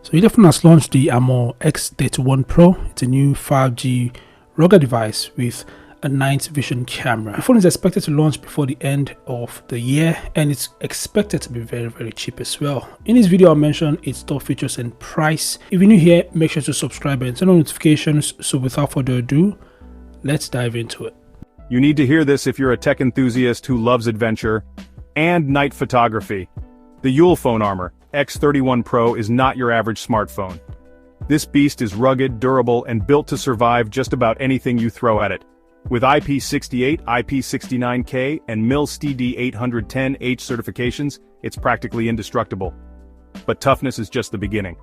So Ulefone has launched the Armor X31 Pro. It's a new 5G rugged device with a night vision camera. The phone is expected to launch before the end of the year, and it's expected to be very cheap as well. In this video, I'll mention its top features and price. If you're new here, make sure to subscribe and turn on notifications. So without further ado, let's dive into it. You need to hear this if you're a tech enthusiast who loves adventure and night photography. The Ulefone Armor X31 Pro is not your average smartphone. This beast is rugged, durable, and built to survive just about anything you throw at it. With IP68, IP69K, and MIL-STD 810H certifications, it's practically indestructible. But toughness is just the beginning.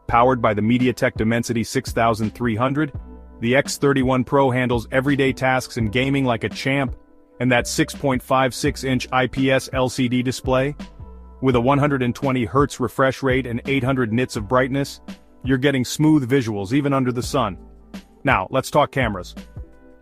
Powered by the MediaTek Dimensity 6300, the X31 Pro handles everyday tasks and gaming like a champ, and that 6.56-inch IPS LCD display, with a 120Hz refresh rate and 800 nits of brightness, you're getting smooth visuals even under the sun. Now, let's talk cameras.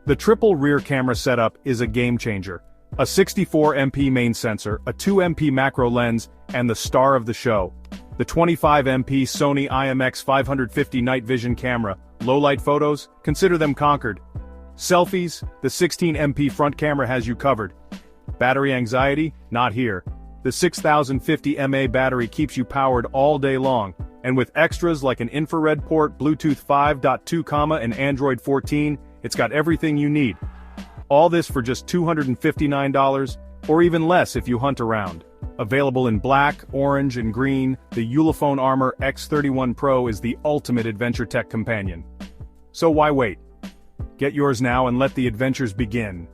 The triple rear camera setup is a game-changer. A 64MP main sensor, a 2MP macro lens, and the star of the show, the 25MP Sony IMX550 night vision camera. Low-light photos? Consider them conquered. Selfies? The 16MP front camera has you covered. Battery anxiety? Not here. The 6050 mAh battery keeps you powered all day long, and with extras like an infrared port, Bluetooth 5.2, and Android 14, it's got everything you need. All this for just $259, or even less if you hunt around. Available in black, orange, and green, the Ulefone Armor X31 Pro is the ultimate adventure tech companion. So why wait? Get yours now and let the adventures begin.